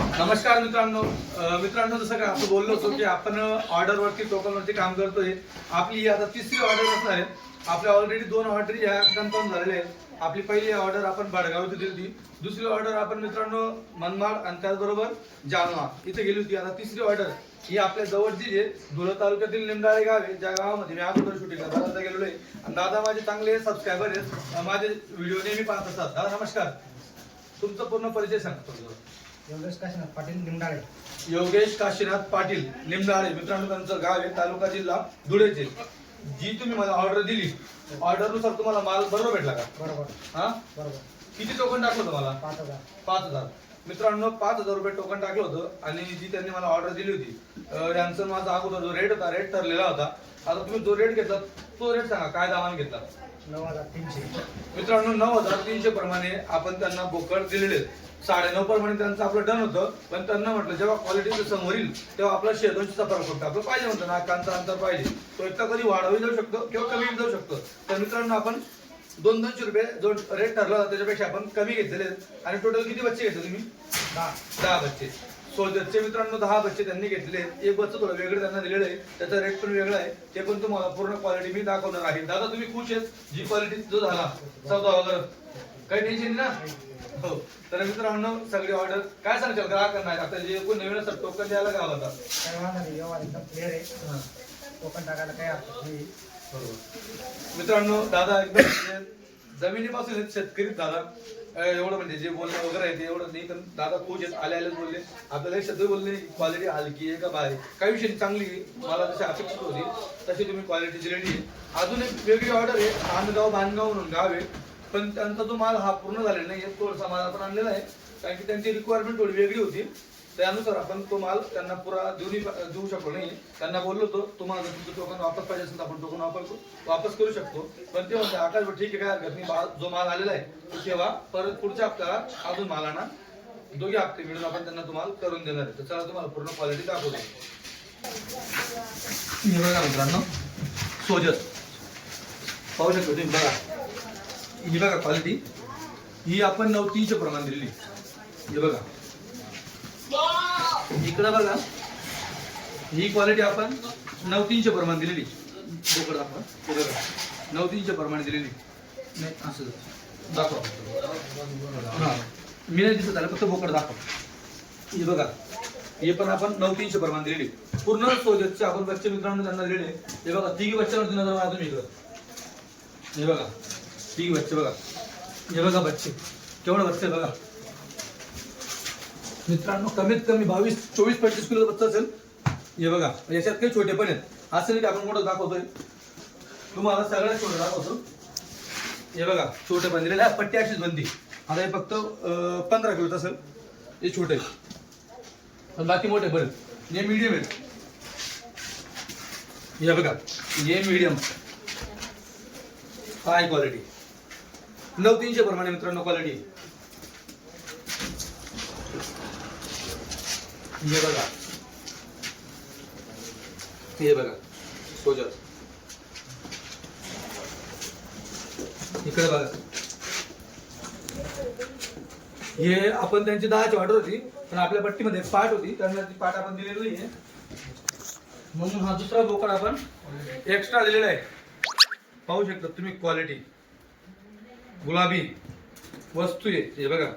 नमस्कार मित्रांनो जसं काय आपण बोललो होतो की आपण ऑर्डरवरती टोकनवरती काम करतोय. आपली ही आता तिसरी ऑर्डर असणार आहे. आपल्या ऑलरेडी 2 ऑर्डर या कन्फर्म झालेले आहेत. आपली पहिली ऑर्डर आपण भडगाव इथे दिली होती. दुसरी ऑर्डर आपण मित्रांनो मनमाड आणि त्याचबरोबर जालना इथे गेली होती. आता तिसरी ऑर्डर ही आपल्या जवळची आहे. धुळे तालुक्यातील निमडाळे गाव आहे, ज्या गावामध्ये मी अगोदर शूटिंग करता गेलेलो आहे. आणि दादा माझे चांगले सबस्क्रायबर आहेत, माझे व्हिडिओ नेहमी पाहत असतात. दादा नमस्कार, तुमचा पूर्ण परिचय सांगा. योगेश काशीनाथ पाटील निमडाळे. योगेश काशीनाथ पाटील निमडाळे मित्रांनो त्यांचं गाव आहे, तालुका जिल्हा धुळेचे. जी तुम्ही मला ऑर्डर दिली, ऑर्डर नुसार तुम्हाला माल बरोबर भेटला का? बरोबर. हा बरोबर. किती टोकन टाकलं तुम्हाला? 5000. 5000 मित्रांनो 5000 रुपये टोकन टाकलं होतं. आणि जी त्यांनी मला ऑर्डर दिली होती यांचं माझा अगोदर जो रेट होता, रेट ठरलेला होता. आता तुम्ही जो रेट घेतला तो रेट सांगा, काय दामाने घेतला? 9300. मित्रांनो 9300 प्रमाणे आपण त्यांना बोकड दिलेले. 9.5 प्रमाणे त्यांचं आपलं डन होतं. पण त्यांना म्हटलं जेव्हा क्वालिटी समोर येईल तेव्हा आपला 100-200चा फरक पडतो. आपलं पाहिजे म्हणतो ना, कांचा अंतर पाहिजे, तो एकदा कधी वाढवही जाऊ शकतो किंवा कमी जाऊ शकतो. तर मित्रांनो आपण 200-200 रुपये जो रेट ठरला होता त्याच्यापेक्षा आपण कमी घेतलेले. आणि टोटल किती बच्चे घेतले तुम्ही? 10 बच्चे. सोल्जरचे मित्रांनो 10 बच्चे त्यांनी घेतले. एक बच्चं थोडं वेगळं त्यांना दिलेलं आहे, त्याचा रेट पण वेगळा आहे. ते पण तुम्हाला पूर्ण क्वालिटी मी दाखवणार आहे. दादा तुम्ही खुश आहेत जी क्वालिटी जो झाला सौदा वगैरे? काही टेन्शन ना? हो. तर मित्रांनो सगळी ऑर्डर काय सांगशाल ग्राहकांना? आता जे कोण नवीन असतात टोकन द्यायला काय होता? काय वांधा नाही, व्यवहार एकदम क्लिअर आहे. टोकन टाकायला काय हरकत नाही. बरोबर. मित्रांनो दादा एकदम जमिनीपासून आहेत, शेतकरी दादा. एवढं म्हणजे जे बोलणं वगैरे आहे ते एवढं नाही, पण दादा खुश आहेत. आले बोलले, आपल्याला एक शब्द बोलले क्वालिटी हलकी आहे का भारी, काही विषय चांगली आहे. मला जशी अपेक्षित होती तशी तुम्ही क्वालिटी दिलेली आहे. अजून एक वेगळी ऑर्डर आहे, बांधगाव म्हणून गाव आहे. पण त्यांचा जो माल हा पूर्ण झालेला नाही, थोडासा माल आपण आणलेला आहे. कारण की त्यांची रिक्वायरमेंट थोडी वेगळी होती. त्यानुसार आपण तो माल त्यांना पुरा देऊ शकलो नाही. त्यांना बोललो होतो तुम्हाला जर तुमचं टोकन वापस पाहिजे असेल तर आपण टोकन वापस करू शकतो. पण ते म्हणते आकाश ठीक आहे, काय हरकत नाही, जो माल आलेला आहे तो ठेवा, परत पुढच्या हप्त्याला अजून माल आणा, 2 हप्ते मिळून आपण त्यांना तुम्हाला करून देणार आहे. तर चला तुम्हाला पूर्ण क्वालिटी दाखवतो. हे बघा मित्रांनो, सोजत पाहू शकतो तुम्ही. बघा ही बघा क्वालिटी, ही आपण 9300 प्रमाण दिलेली. हे बघा इकडं बघा, ही क्वालिटी आपण 9300 प्रमाण दिलेली. बोकड आपण हे बघा 9300 प्रमाणे दिलेली. नाही असं दाखवा, हा मी नाही दिसत आलं, फक्त बोकड दाखवा. हे बघा हे पण आपण 9300 प्रमाण दिलेली. पूर्ण सोजतचे आपण बच्चे मित्रांनो त्यांना दिलेले. हे बघा तिघी बच्च्यावरती नजर मारा तुम्ही. इकडं हे बघा तिघी बच्चे बघा. हे बघा बच्चे केवढं बच्चे बघा मित्रांनो, कमीत कमी 22-24-25 किलो बच्चा असेल. हे बघा याच्यात काही छोटे पण आहेत, असं नाही की आपण मोठं दाखवतोय. तुम्हाला सगळ्यात छोटं दाखवतो. हे बघा छोटे पण दिलेले, पट्टी अशीच बनती. आता हे फक्त 15 किलो असेल, हे छोटे पण बाकी मोठे पण हे मीडियम आहेत. हे बघा हे मीडियम हाय क्वालिटी 9300 प्रमाणे मित्रांनो क्वालिटी. हे बघा हे बघा सोजर. इकडे बघा हे आपण त्यांची 10ची ऑर्डर होती, पण आपल्या पट्टीमध्ये पाट होती, त्यांना ती पाट आपण दिलेली नाहीये, म्हणून हा दुसरा बोकड आपण एक्स्ट्रा दिलेला आहे. पाहू शकता तुम्ही क्वालिटी, गुलाबी वस्तू आहे. हे बघा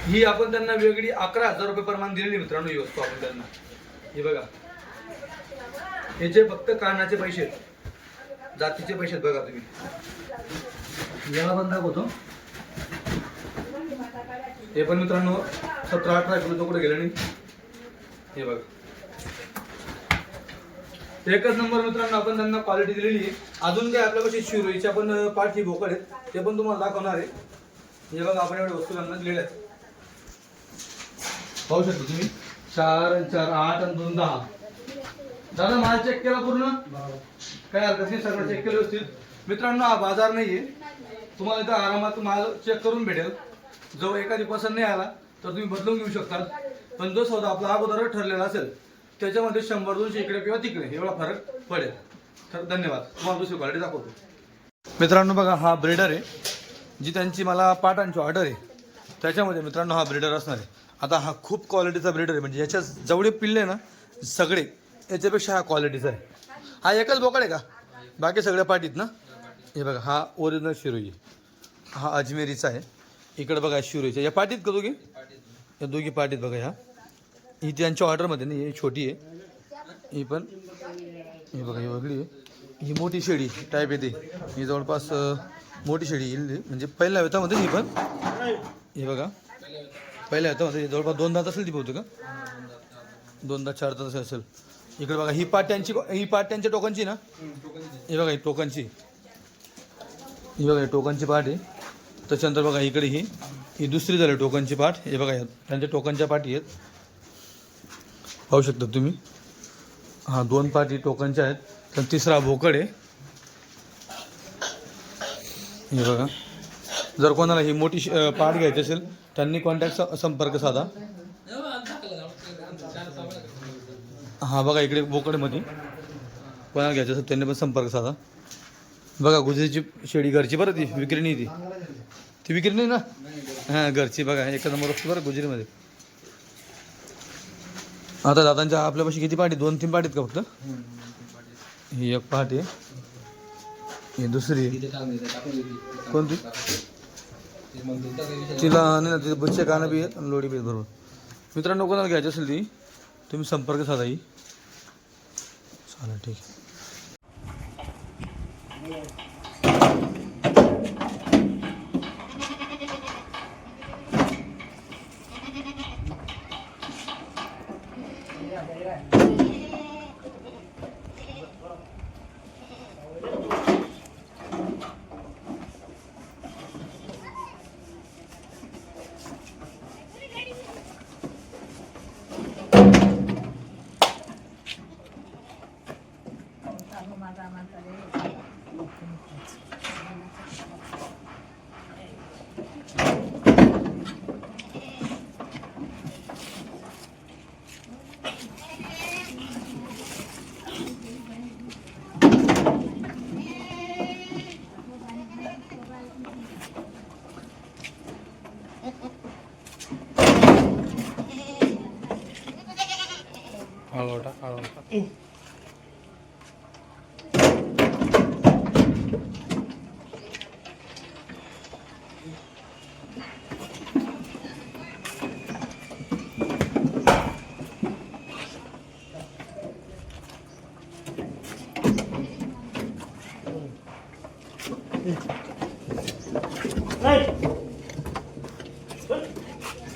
ही आपण त्यांना वेगळी 11,000 रुपये प्रमाण दिलेली मित्रांनो. ही वस्तू आपण त्यांना, हे बघा याचे फक्त कानाचे पैसे आहेत, जातीचे पैसे आहेत. बघा तुम्ही याला पण दाखवतो. हे पण मित्रांनो 17-18 किलो तो कुठे गेले नाही. हे बघा एकच नंबर मित्रांनो, आपण त्यांना क्वालिटी दिलेली आहे. अजून काही आपल्यापाशी शिरोईच्या पण पाठी बोकड आहेत, ते पण तुम्हाला दाखवणार आहे. हे बघा आपण एवढ्या वस्तू त्यांना दिलेल्या आहेत. पाहू शकता तुम्ही 4 आणि 4 8 आणि 2 10. दादा माल चेक केला पूर्ण? काय हरकत नाही, सगळं चेक केलं व्यवस्थित. मित्रांनो हा बाजार नाहीये, तुम्हाला इथं आरामात माल चेक करून भेटेल. जो एखादी पसंत नाही आला तर तुम्ही बदलून घेऊ शकता. पण जो सौदा आपला अगोदर ठरलेला असेल त्याच्यामध्ये 100-200 इकडे किंवा तिकडे एवढा फरक पडेल. तर धन्यवाद. तुम्हाला दुसरी क्वालिटी दाखवतो. मित्रांनो बघा हा ब्रीडर आहे, जी त्यांची मला पाटांची ऑर्डर आहे त्याच्यामध्ये मित्रांनो हा ब्रीडर असणार आहे. आता हा खूप क्वालिटीचा ब्रीडर आहे, म्हणजे याच्या जेवढे पिल्ले ना सगळे याच्यापेक्षा हा क्वालिटीचा आहे. हा एकच बोकड आहे का, बाकी सगळ्या पाटीत ना? हे बघा हा ओरिजिनल शिरोई आहे, हा अजमेरीचा आहे. इकडे बघा शिरोईचा, या पाटीत का दोघी, या दोघी पाटीत बघा. ह्या ही त्यांच्या ऑर्डरमध्ये नाही, ही छोटी आहे ही पण. ही बघा ही वेगळी आहे, ही मोठी शेळी टाईप येते, ही जवळपास मोठी शेळी येईल, म्हणजे पहिल्या वेतामध्ये ही पण. हे बघा पहिल्या वेतामध्ये जवळपास 2 दात असेल ती बहुतेक का, 2 दात 4 दात असेल. इकडे बघा ही पाट त्यांच्या टोकांची ना, हे बघा ही टोकांची, ही बघा टोकांची पाट आहे. त्याच्यानंतर बघा इकडे ही दुसरी झाली टोकांची पाट. हे बघा त्यांच्या टोकांच्या पाठी आहेत, पाहू शकता तुम्ही. हा 2 पाटी टोकांच्या आहेत. तर तिसरा बोकड आहे. हे बघा जर कोणाला ही मोठी पाट घ्यायची असेल त्यांनी कॉन्टॅक्ट संपर्क साधा. हा बघा इकडे बोकडमध्ये कोणाला घ्यायचं असेल त्यांनी पण संपर्क साधा. बघा गुजरीची शेळी घरची बरं, ती विक्री नाही, ती विक्री नाही ना. हां घरची बघा, एका नंबर असते बरं गुजरीमध्ये. आता दादांच्या आपल्यापाशी किती पाटी, 2-3 पाटीत का फक्त? ही एक पाट आहे, ही दुसरी कोणती तिला नाही ना, तिथे बच्चे कानं बी आहेत आणि लोडी बी आहेत बरोबर. मित्रांनो कोणाला घ्यायची असेल ती तुम्ही संपर्क साधा. ही चालेल ठीक आहे.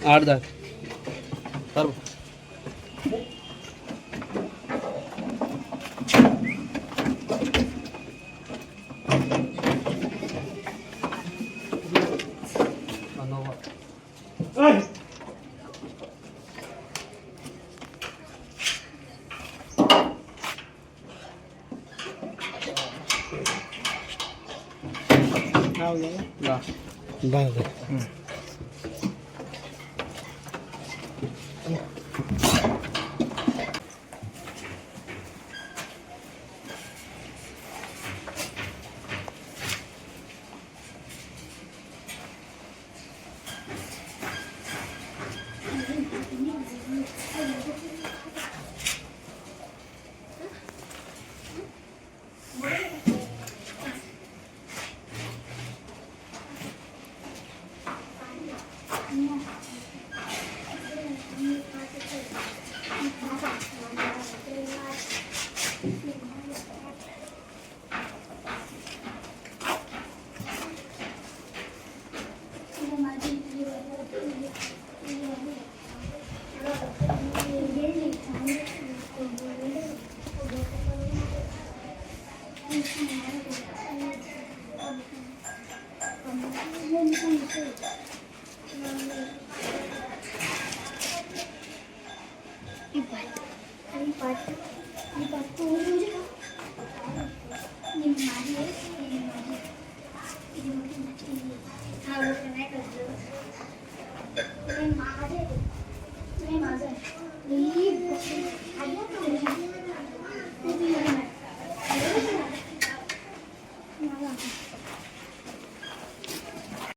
आठ दात सर्व Ipat.